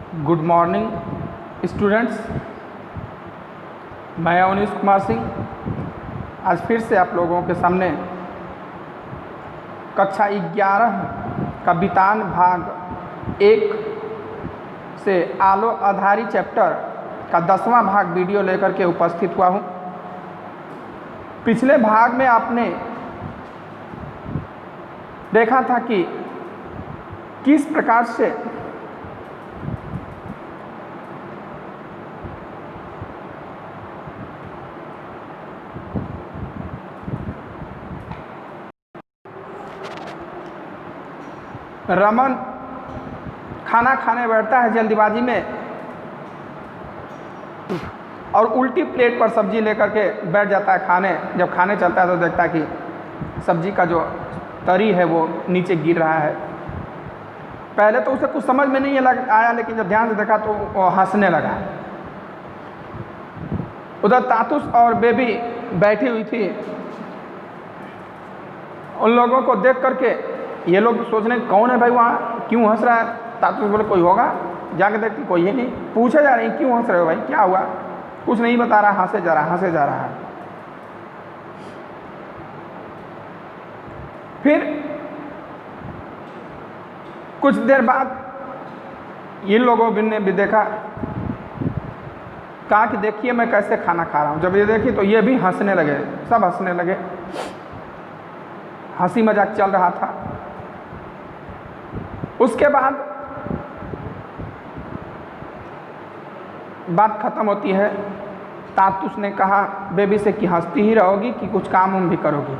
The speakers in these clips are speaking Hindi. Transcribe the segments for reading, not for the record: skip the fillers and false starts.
गुड मॉर्निंग स्टूडेंट्स, मैं अवनीश कुमार सिंह आज फिर से आप लोगों के सामने कक्षा 11 का वितान भाग 1 से आलो आधारी चैप्टर का 10वां भाग वीडियो लेकर के उपस्थित हुआ हूँ। पिछले भाग में आपने देखा था कि किस प्रकार से रमन खाना खाने बैठता है जल्दीबाजी में और उल्टी प्लेट पर सब्जी लेकर के बैठ जाता है खाने। जब खाने चलता है तो देखता है कि सब्जी का जो तरी है वो नीचे गिर रहा है। पहले तो उसे कुछ समझ में नहीं आया, लेकिन जब ध्यान से देखा तो वो हंसने लगा। उधर तातुस और बेबी बैठी हुई थी। उन लोगों को देख करके ये लोग सोचने कौन है भाई, वहाँ क्यों हंस रहा है। तातुस बोले कोई होगा, जाके देखते कोई है नहीं। पूछे जा रही क्यों हंस रहे हो भाई, क्या हुआ। कुछ नहीं बता रहा, हंसे जा रहा है। फिर कुछ देर बाद इन लोगों ने भी देखा, कहा कि देखिए मैं कैसे खाना खा रहा हूँ। जब ये देखी तो ये भी हंसने लगे, सब हंसने लगे। हंसी मजाक चल रहा था। उसके बाद बात खत्म होती है। तातुस ने कहा बेबी से कि हंसती ही रहोगी कि कुछ काम उम भी करोगी।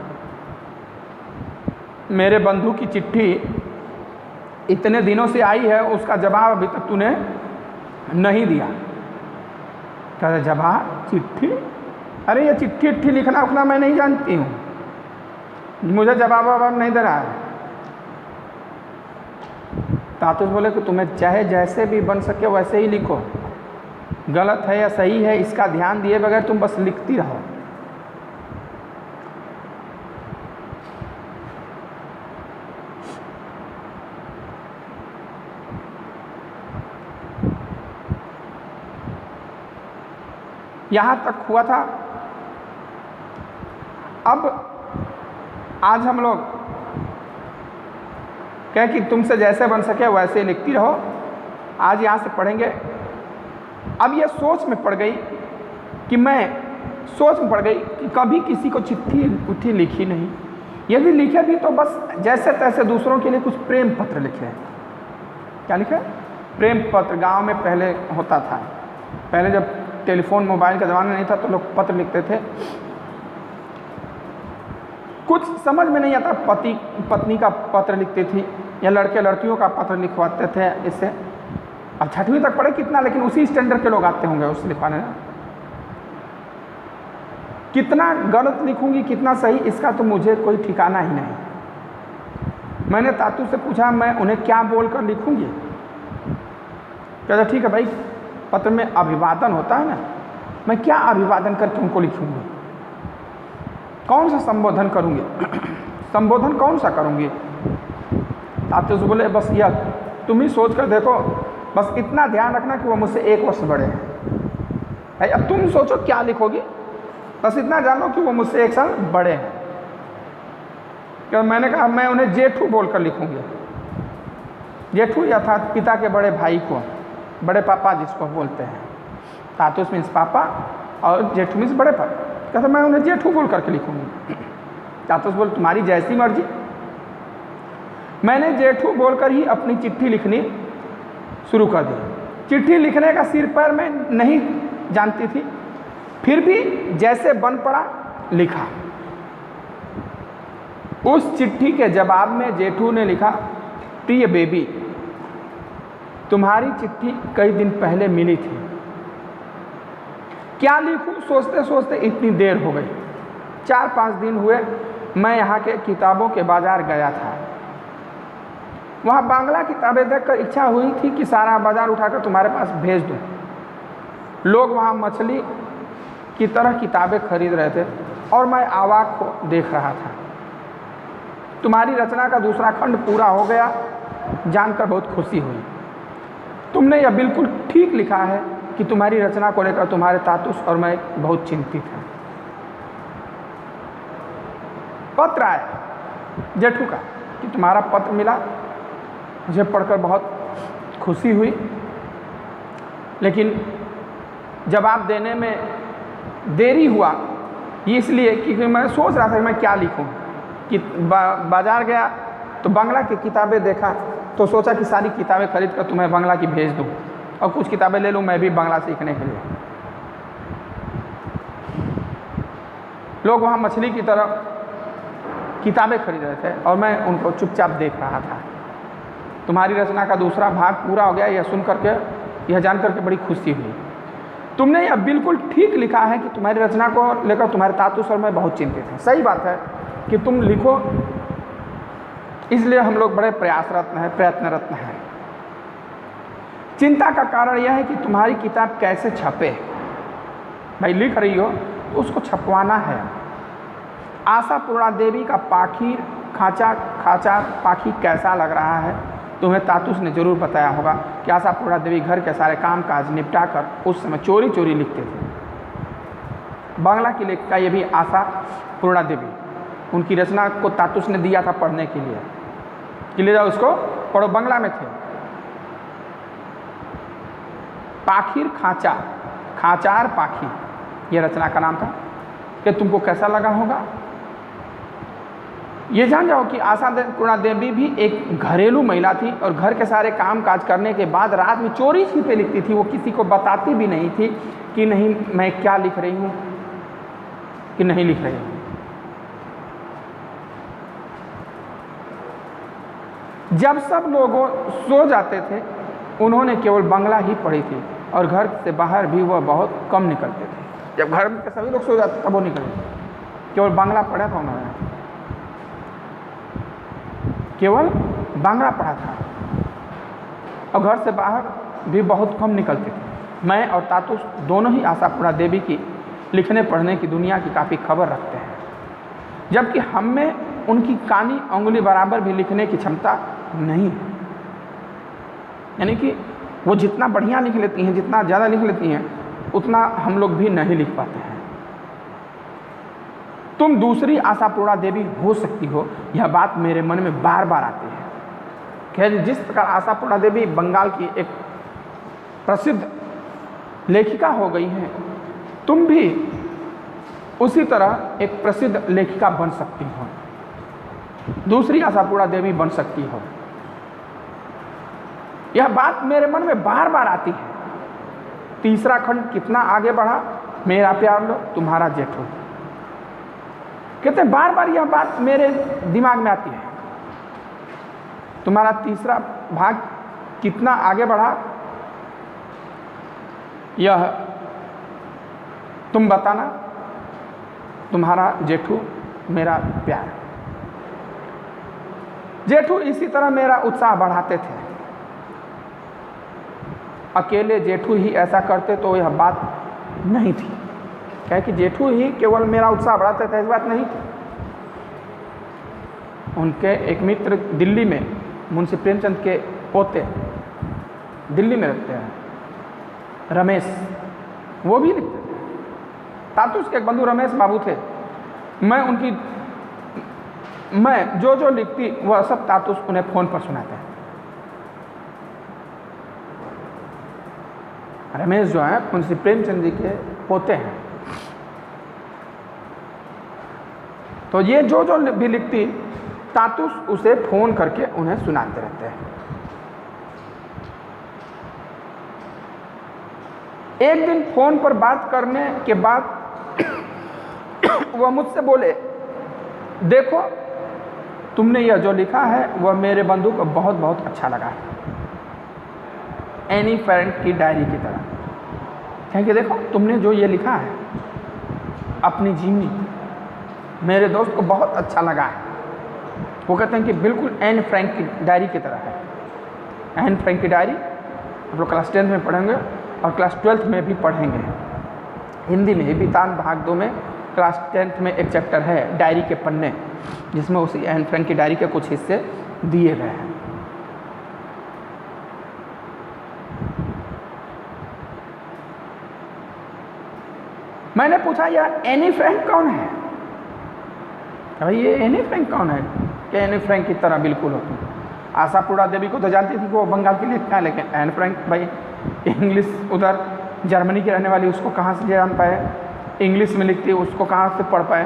मेरे बंधु की चिट्ठी इतने दिनों से आई है, उसका जवाब अभी तक तूने नहीं दिया। कहते जवाब चिट्ठी? अरे ये चिट्ठी लिखना उखना मैं नहीं जानती हूँ, मुझे जवाब नहीं दे रहा है। तातुस बोले कि तुम्हें चाहे जैसे भी बन सके वैसे ही लिखो, गलत है या सही है इसका ध्यान दिए बगैर तुम बस लिखती रहो। यहाँ तक हुआ था। अब आज हम लोग कह कि तुमसे जैसे बन सके वैसे लिखती रहो, आज यहाँ से पढ़ेंगे। अब ये सोच में पड़ गई कि कभी किसी को चिट्ठी लिखी नहीं। यदि लिखे भी तो बस जैसे तैसे दूसरों के लिए कुछ प्रेम पत्र लिखे। क्या लिखे? प्रेम पत्र। गांव में पहले होता था, पहले जब टेलीफोन मोबाइल का ज़माना नहीं था तो लोग पत्र लिखते थे। कुछ समझ में नहीं आता, पति पत्नी का पत्र लिखती थी या लड़के लड़कियों का पत्र लिखवाते थे इससे। अब 6वीं तक पढ़े कितना, लेकिन उसी स्टैंडर्ड के लोग आते होंगे उस लिखवाने। कितना गलत लिखूंगी कितना सही, इसका तो मुझे कोई ठिकाना ही नहीं। मैंने तातु से पूछा मैं उन्हें क्या बोलकर लिखूंगी। कहता ठीक है भाई, पत्र में अभिवादन होता है ना, मैं क्या अभिवादन करके उनको लिखूंगी, कौन सा संबोधन करूंगी, संबोधन कौन सा करूंगी। तातुस बोले बस यह तुम ही सोच कर देखो, बस इतना ध्यान रखना कि वो मुझसे 1 वर्ष बड़े हैं। भाई अब तुम सोचो क्या लिखोगी, बस इतना जानो कि वो मुझसे 1 साल बड़े हैं। क्या मैंने कहा मैं उन्हें जेठू बोलकर लिखूंगी। जेठू अर्थात पिता के बड़े भाई को, बड़े पापा जिसको बोलते हैं। तातुस मीन्स पापा और जेठू मीन्स बड़े पापा। कहते मैं उन्हें जेठू बोल करके लिखूंगी। तातुस बोल तुम्हारी जैसी मर्जी। मैंने जेठू बोलकर ही अपनी चिट्ठी लिखनी शुरू कर दी। चिट्ठी लिखने का सिर पैर मैं नहीं जानती थी, फिर भी जैसे बन पड़ा लिखा। उस चिट्ठी के जवाब में जेठू ने लिखा, प्रिय बेबी, तुम्हारी चिट्ठी कई दिन पहले मिली थी। क्या लिखूं सोचते सोचते इतनी देर हो गई। 4-5 दिन हुए मैं यहाँ के किताबों के बाजार गया था। वहाँ बांग्ला किताबें देखकर इच्छा हुई थी कि सारा बाजार उठाकर तुम्हारे पास भेज दूँ। लोग वहाँ मछली की तरह किताबें खरीद रहे थे और मैं आवाक को देख रहा था। तुम्हारी रचना का दूसरा खंड पूरा हो गया, जानकर बहुत खुशी हुई। तुमने यह बिल्कुल ठीक लिखा है कि तुम्हारी रचना को लेकर तुम्हारे तातुस और मैं बहुत चिंतित हैं। पत्र आया जेठू का कि तुम्हारा पत्र मिला, मुझे पढ़कर बहुत खुशी हुई, लेकिन जवाब देने में देरी हुआ इसलिए क्योंकि मैं सोच रहा था कि मैं क्या लिखूं। कि बाज़ार गया तो बांग्ला की किताबें देखा तो सोचा कि सारी किताबें खरीद कर तुम्हें बांग्ला की भेज दूं और कुछ किताबें ले लूं मैं भी बांग्ला सीखने के लिए। लोग वहाँ मछली की तरह किताबें खरीद रहे थे और मैं उनको चुपचाप देख रहा था। तुम्हारी रचना का दूसरा भाग पूरा हो गया, यह सुन करके, यह जान करके बड़ी खुशी हुई। तुमने यह बिल्कुल ठीक लिखा है कि तुम्हारी रचना को लेकर तुम्हारे तातुस और मैं बहुत चिंतित हैं। सही बात है कि तुम लिखो, इसलिए हम लोग बड़े प्रयत्नरत हैं। चिंता का कारण यह है कि तुम्हारी किताब कैसे छपे। भाई लिख रही हो तो उसको छपवाना है। आशापूर्णा देवी का पाखीर खाचार पाखी कैसा लग रहा है? तुम्हें तातुस ने जरूर बताया होगा कि आशापूर्णा देवी घर के सारे काम काज निपटा कर उस समय चोरी चोरी लिखते थे। बांग्ला की लेखिका ये भी आशापूर्णा देवी, उनकी रचना को तातुस ने दिया था पढ़ने के लिए कि ले जाओ उसको पढ़ो, बांग्ला में थे। पाखीर खाचार पाखी ये रचना का नाम था। कि तुमको कैसा लगा होगा? ये जान जाओ कि आशापूर्णा देवी भी एक घरेलू महिला थी और घर के सारे काम काज करने के बाद रात में चोरी छिपे लिखती थी। वो किसी को बताती भी नहीं थी कि नहीं मैं क्या लिख रही हूँ कि नहीं लिख रही हूँ। जब सब लोग सो जाते थे उन्होंने केवल बांग्ला ही पढ़ी थी और घर से बाहर भी वह बहुत कम निकलते थे। जब घर में सभी लोग सो जाते तब वो निकलते, केवल बांग्ला पढ़ा था उन्होंने, केवल बांग्ला पढ़ा था और घर से बाहर भी बहुत कम निकलते थे। मैं और तातुस दोनों ही आशापूर्णा देवी की लिखने पढ़ने की दुनिया की काफ़ी खबर रखते हैं, जबकि हम में उनकी कानी उंगली बराबर भी लिखने की क्षमता नहीं है। यानी कि वो जितना बढ़िया लिख लेती हैं, जितना ज़्यादा लिख लेती हैं, उतना हम लोग भी नहीं लिख पाते हैं। तुम दूसरी आशापूर्णा देवी हो सकती हो, यह बात मेरे मन में बार बार आती है। खैर, जिस प्रकार आशापूर्णा देवी बंगाल की एक प्रसिद्ध लेखिका हो गई हैं, तुम भी उसी तरह एक प्रसिद्ध लेखिका बन सकती हो, दूसरी आशापूर्णा देवी बन सकती हो। यह बात मेरे मन में बार बार आती है। तीसरा खंड कितना आगे बढ़ा, मेरा प्यार लो तुम्हारा जेठू। कहते हैं बार बार यह बात मेरे दिमाग में आती है। तुम्हारा तीसरा भाग कितना आगे बढ़ा, यह तुम बताना, तुम्हारा जेठू मेरा प्यार। जेठू इसी तरह मेरा उत्साह बढ़ाते थे। अकेले जेठू ही ऐसा करते तो यह बात नहीं थी। क्या कि जेठू ही केवल मेरा उत्साह बढ़ाते थे, इस बात नहीं थी। उनके एक मित्र दिल्ली में, मुंशी प्रेमचंद के पोते दिल्ली में रहते हैं, रमेश, वो भी लिखते थे। तातुस के एक बंधु रमेश बाबू थे। मैं जो लिखती वह सब तातुस उन्हें फ़ोन पर सुनाते हैं। रमेश जो है मुंशी प्रेमचंद जी के पोते हैं, तो ये जो भी लिखती तातुस उसे फ़ोन करके उन्हें सुनाते रहते हैं। एक दिन फ़ोन पर बात करने के बाद वह मुझसे बोले, देखो तुमने यह जो लिखा है वह मेरे बंधु को बहुत बहुत अच्छा लगा है, एनी फ्रैंक की डायरी की तरह। क्योंकि देखो तुमने जो ये लिखा है अपनी जीवनी, मेरे दोस्त को बहुत अच्छा लगा है। वो कहते हैं कि बिल्कुल एन फ्रैंक की डायरी की तरह है। एन फ्रैंक की डायरी हम लोग क्लास 10 में पढ़ेंगे और क्लास 12 में भी पढ़ेंगे। हिंदी में हिबितान भाग 2 में क्लास 10th में एक चैप्टर है डायरी के पन्ने, जिसमें उसी एन फ्रैंक की डायरी के कुछ हिस्से दिए गए हैं। मैंने पूछा यह एनी फ्रैंक कौन है? भाई ये एनी फ्रैंक कौन है कि एनी फ्रैंक की तरह बिल्कुल हो तुम। आशापुरा देवी को तो जानती थी कि वो बंगाल की लेखिका है, लेकिन एनी फ्रैंक भाई इंग्लिश उधर जर्मनी की रहने वाली, उसको कहाँ से जान पाए? इंग्लिश में लिखती है, उसको कहाँ से पढ़ पाए?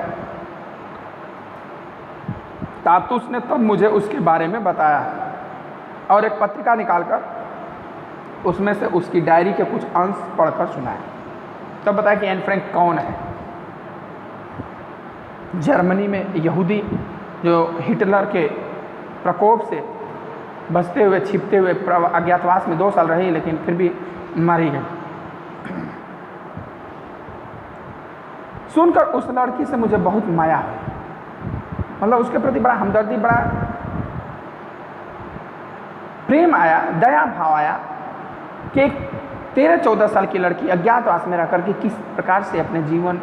तातुस ने तब मुझे उसके बारे में बताया और एक पत्रिका निकालकर उसमें से उसकी डायरी के कुछ अंश पढ़कर सुनाया। तब बताया कि एन फ्रैंक कौन है। जर्मनी में यहूदी जो हिटलर के प्रकोप से बचते हुए छिपते हुए अज्ञातवास में 2 साल रही, लेकिन फिर भी मारी गई। सुनकर उस लड़की से मुझे बहुत माया हुई, मतलब उसके प्रति बड़ा हमदर्दी, बड़ा प्रेम आया, दया भाव आया कि एक 13-14 साल की लड़की अज्ञातवास में रह करके किस प्रकार से अपने जीवन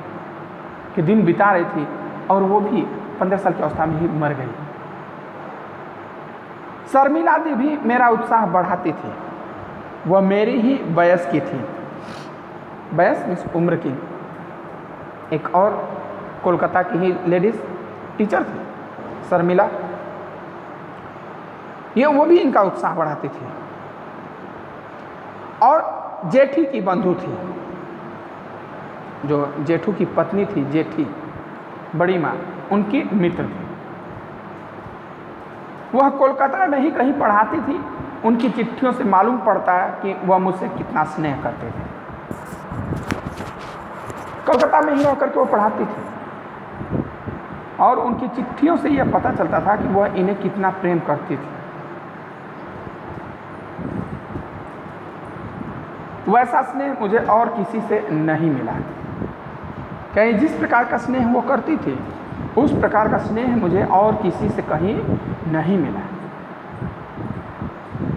के दिन बिता रही थी, और वो भी 15 साल की अवस्था में ही मर गई। शर्मिला दी भी मेरा उत्साह बढ़ाती थी। वह मेरी ही वयस की थी, वयस मीन्स उम्र की। एक और कोलकाता की ही लेडीज टीचर थी शर्मिला, ये वो भी इनका उत्साह बढ़ाती थी। और जेठी की बंधु थी, जो जेठू की पत्नी थी, जेठी बड़ी माँ, उनकी मित्र थी। वह कोलकाता में ही कहीं पढ़ाती थी। उनकी चिट्ठियों से मालूम पड़ता है कि वह मुझसे कितना स्नेह करते थे। कोलकाता में ही रह करके वो पढ़ाती थी, और उनकी चिट्ठियों से यह पता चलता था कि वह इन्हें कितना प्रेम करती थी। वैसा स्नेह मुझे और किसी से नहीं मिला। कहीं जिस प्रकार का स्नेह वो करती थी, उस प्रकार का स्नेह मुझे और किसी से कहीं नहीं मिला।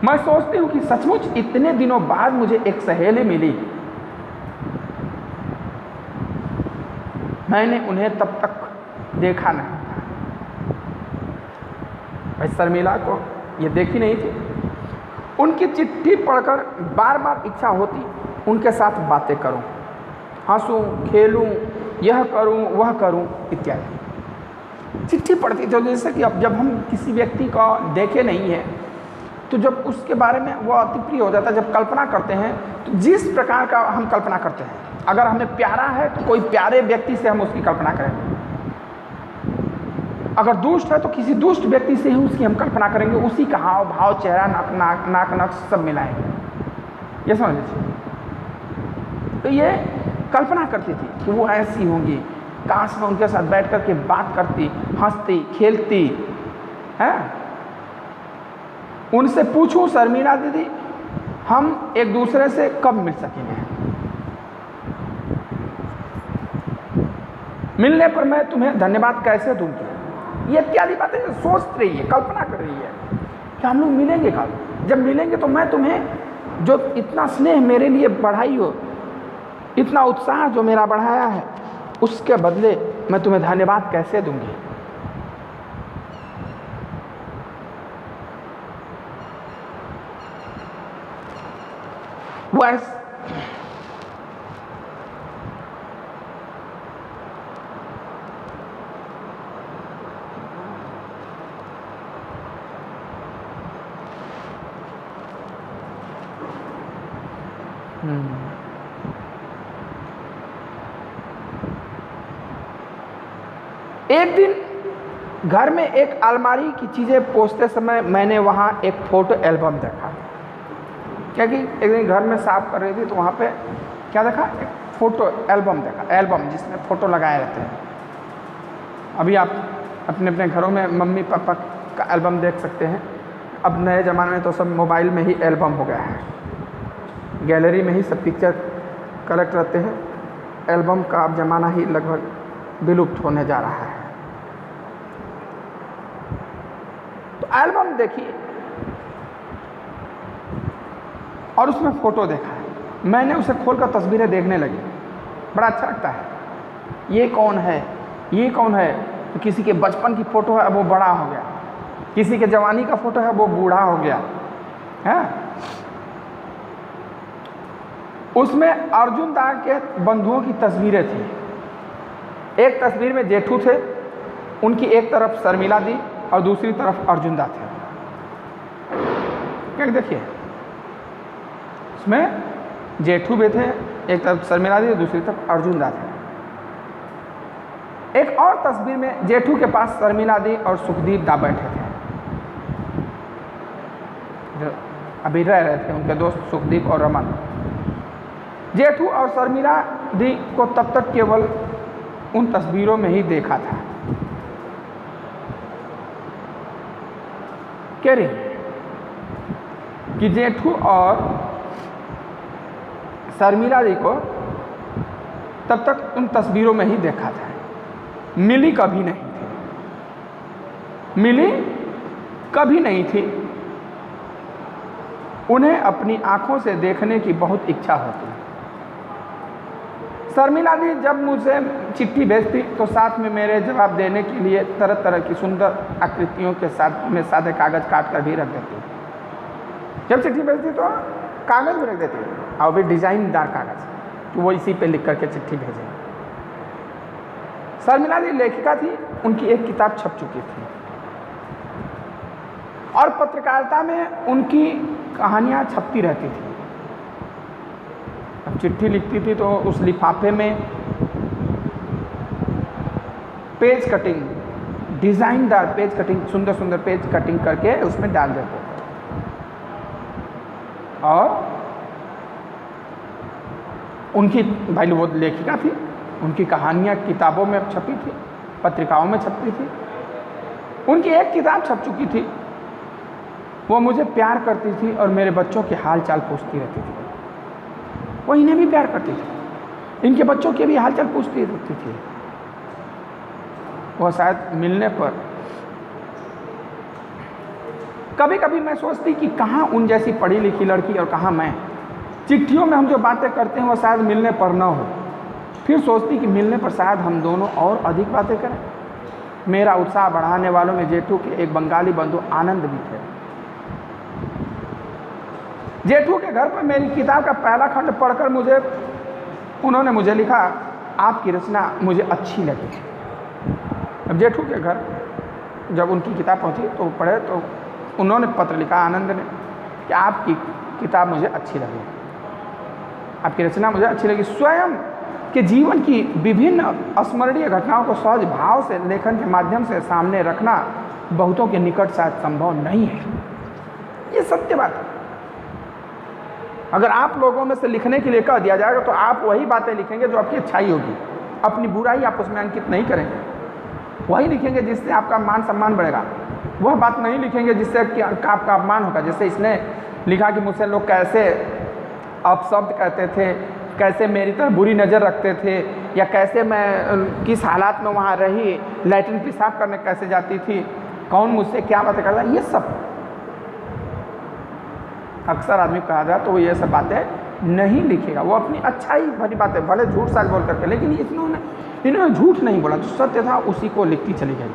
मैं सोचती हूँ कि सचमुच इतने दिनों बाद मुझे एक सहेली मिली। मैंने उन्हें तब तक देखा नहीं था। भाई शर्मिला को ये देखी नहीं थी। उनकी चिट्ठी पढ़कर बार बार इच्छा होती उनके साथ बातें करूं, हंसूं, खेलूं, यह करूं, वह करूं इत्यादि। चिट्ठी पढ़ती थी, जैसे कि अब जब हम किसी व्यक्ति को देखे नहीं है तो जब उसके बारे में वो अति प्रिय हो जाता है। जब कल्पना करते हैं तो जिस प्रकार का हम कल्पना करते हैं, अगर हमें प्यारा है तो कोई प्यारे व्यक्ति से हम उसकी कल्पना करेंगे, अगर दुष्ट है तो किसी दुष्ट व्यक्ति से ही उसकी हम कल्पना करेंगे, उसी का हाव भाव, चेहरा, नाक नक्श सब मिलाएंगे। ये समझ लीजिए। तो ये कल्पना करती थी कि वो ऐसी होंगी, काश मैं उनके साथ बैठ करके बात करती, हंसती, खेलती है। उनसे पूछूं, शर्मिला दीदी हम एक दूसरे से कब मिल सकेंगे? मिलने पर मैं तुम्हें धन्यवाद कैसे दूंगी? ये इत्यादि बातें सोच रही है, कल्पना कर रही है कि हम लोग मिलेंगे कब। जब मिलेंगे तो मैं तुम्हें जो इतना स्नेह मेरे लिए बढ़ाई हो, इतना उत्साह जो मेरा बढ़ाया है, उसके बदले मैं तुम्हें धन्यवाद कैसे दूंगी? वह एक दिन घर में एक अलमारी की चीज़ें पोंछते समय मैंने वहाँ एक फ़ोटो एल्बम देखा। क्योंकि एक दिन घर में साफ कर रही थी तो वहाँ पे क्या देखा, एक फ़ोटो एल्बम देखा, एल्बम जिसमें फ़ोटो लगाए रहते हैं। अभी आप अपने अपने घरों में मम्मी पापा का एल्बम देख सकते हैं। अब नए ज़माने में तो सब मोबाइल में ही एल्बम हो गया है, गैलरी में ही सब पिक्चर कलेक्ट रहते हैं। एल्बम का अब ज़माना ही लगभग विलुप्त होने जा रहा है। तो एल्बम देखी और उसमें फ़ोटो देखा है। मैंने उसे खोलकर तस्वीरें देखने लगी, बड़ा अच्छा लगता है। ये कौन है, ये कौन है? तो किसी के बचपन की फ़ोटो है, अब वो बड़ा हो गया। किसी के जवानी का फ़ोटो है, वो बूढ़ा हो गया है। उसमें अर्जुन दा के बंधुओं की तस्वीरें थी। एक तस्वीर में जेठू थे, उनकी एक तरफ शर्मिला दी और दूसरी तरफ अर्जुनदा थे। क्या देखिए, इसमें जेठू भी थे, एक तरफ शर्मिला दी, दूसरी तरफ अर्जुनदा थे। एक और तस्वीर में जेठू के पास शर्मिला दी और सुखदीप दा बैठे थे, जो अभी रह रहे थे, उनके दोस्त सुखदीप और रमन। जेठू और शर्मिला दी को तब तक केवल उन तस्वीरों में ही देखा था। कह रही कि जेठू और शर्मिला दी को तब तक उन तस्वीरों में ही देखा था, मिली कभी नहीं थी, मिली कभी नहीं थी। उन्हें अपनी आंखों से देखने की बहुत इच्छा होती। शर्मिला दी जब मुझे चिट्ठी भेजती तो साथ में मेरे जवाब देने के लिए तरह तरह की सुंदर आकृतियों के साथ में सादे कागज काट कर भी रख देती। जब चिट्ठी भेजती तो कागज भी रख देती, और भी डिजाइनदार कागज, तो वो इसी पे लिख करके चिट्ठी भेजे। शर्मिला दी लेखिका थी, उनकी एक किताब छप चुकी थी और पत्रकारिता में उनकी कहानियां छपती रहती थी। अब चिट्ठी लिखती थी तो उस लिफाफे में पेज कटिंग, डिजाइनदार पेज कटिंग, सुंदर सुंदर पेज कटिंग करके उसमें डाल देते थे। और उनकी भाई वो लेखिका थी, उनकी कहानियाँ किताबों में छपी थी, पत्रिकाओं में छपती थी। उनकी एक किताब छप चुकी थी, वो मुझे प्यार करती थी और मेरे बच्चों के हाल चाल पूछती रहती थी। वो इन्हें भी प्यार करती थी, इनके बच्चों के भी हाल चाल पूछती रहती थी। वो शायद मिलने पर कभी कभी मैं सोचती कि कहाँ उन जैसी पढ़ी लिखी लड़की और कहाँ मैं। चिट्ठियों में हम जो बातें करते हैं वो शायद मिलने पर न हो। फिर सोचती कि मिलने पर शायद हम दोनों और अधिक बातें करें। मेरा उत्साह बढ़ाने वालों में जेठू के एक बंगाली बंधु आनंद भी थे। जेठू के घर पर मेरी किताब का पहला खंड पढ़कर उन्होंने मुझे लिखा, आपकी रचना मुझे अच्छी लगी। अब जेठू के घर जब उनकी किताब पहुंची तो पढ़े तो उन्होंने पत्र लिखा आनंद ने कि आपकी किताब मुझे अच्छी लगी, आपकी रचना मुझे अच्छी लगी। स्वयं के जीवन की विभिन्न अस्मरणीय घटनाओं को सहज भाव से लेखन के माध्यम से सामने रखना बहुतों के निकट शायद संभव नहीं है। ये सत्य बात है। अगर आप लोगों में से लिखने के लिए कह दिया जाएगा तो आप वही बातें लिखेंगे जो आपकी अच्छाई होगी, अपनी बुराई आप उसमें अंकित नहीं करेंगे। वही लिखेंगे जिससे आपका मान सम्मान बढ़ेगा। वह बात नहीं लिखेंगे जिससे आपका अपमान होगा। जैसे इसने लिखा कि मुझसे लोग कैसे अपशब्द कहते थे, कैसे मेरी तरफ बुरी नज़र रखते थे, या कैसे मैं किस हालात में वहाँ रही, लैट्रिन पेशाब करने कैसे जाती थी, कौन मुझसे क्या बातें करता, ये सब अक्सर आदमी कहा जाए तो वो ये सब बातें नहीं लिखेगा। वो अपनी अच्छाई भरी बातें भले झूठ साज बोल करके, लेकिन इन्होंने झूठ नहीं बोला, जो सत्य था उसी को लिखती चली गई।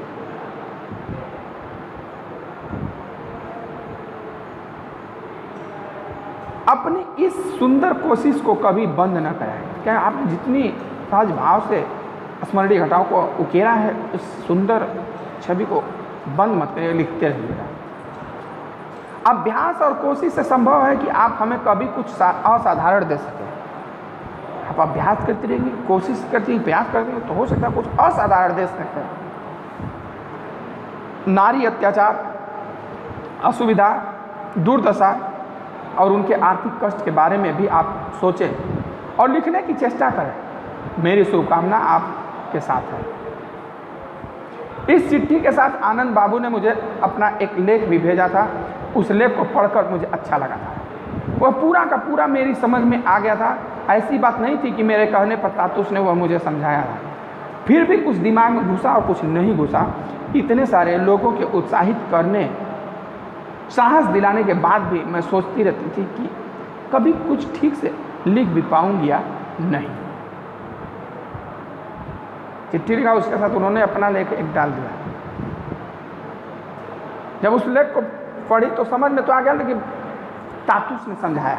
अपनी इस सुंदर कोशिश को कभी बंद न कराएं। क्या आपने जितनी सहज भाव से स्मरणीय घटनाओं को उकेरा है, उस सुंदर छवि को बंद मत करिए, लिखते रहिएगा। अभ्यास और कोशिश से संभव है कि आप हमें कभी कुछ असाधारण दे सकें। आप अभ्यास करते रहेंगे, कोशिश करते हैं, प्रयास करते हैं, तो हो सकता है कुछ असाधारण दे सकते हैं। नारी अत्याचार, असुविधा, दुर्दशा और उनके आर्थिक कष्ट के बारे में भी आप सोचें और लिखने की चेष्टा करें। मेरी शुभकामना आपके साथ है। इस चिट्ठी के साथ आनंद बाबू ने मुझे अपना एक लेख भी भेजा था। उस लेख को पढ़कर मुझे अच्छा लगा था। वह पूरा का पूरा मेरी समझ में आ गया था। ऐसी बात नहीं थी कि मेरे कहने पर तातुस ने वह मुझे समझाया था। फिर भी कुछ दिमाग में घुसा और कुछ नहीं घुसा। इतने सारे लोगों के उत्साहित करने, साहस दिलाने के बाद भी मैं सोचती रहती थी कि कभी कुछ ठीक से लिख भी पाऊंगी या नहीं। चिट्ठी लिखा, उसके साथ उन्होंने अपना लेख एक डाल दिया। जब उस लेख को पढ़ी तो समझ में तो आ गया, लेकिन तातुस ने समझाया।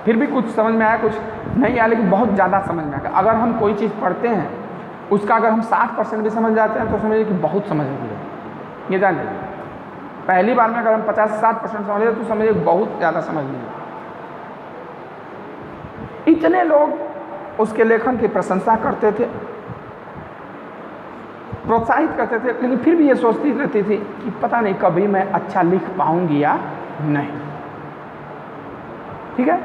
फिर भी कुछ समझ में आया, कुछ नहीं आया, लेकिन बहुत ज़्यादा समझ में आया। अगर हम कोई चीज़ पढ़ते हैं उसका अगर हम 60% भी समझ जाते हैं तो समझिए कि बहुत समझ लिया, ये जान लीजिए। पहली बार में अगर हम 50-60% समझ लेते तो समझिए बहुत ज़्यादा समझ लिए। इतने लोग उसके लेखन की प्रशंसा करते थे, प्रोत्साहित करते थे, लेकिन फिर भी ये सोचती रहती थी कि पता नहीं कभी मैं अच्छा लिख पाऊंगी या नहीं। ठीक है,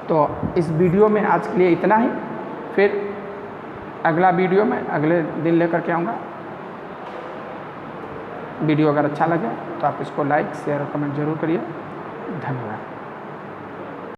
तो इस वीडियो में आज के लिए इतना ही। फिर अगला वीडियो में अगले दिन लेकर के आऊँगा। वीडियो अगर अच्छा लगे तो आप इसको लाइक, शेयर और कमेंट जरूर करिए। धन्यवाद।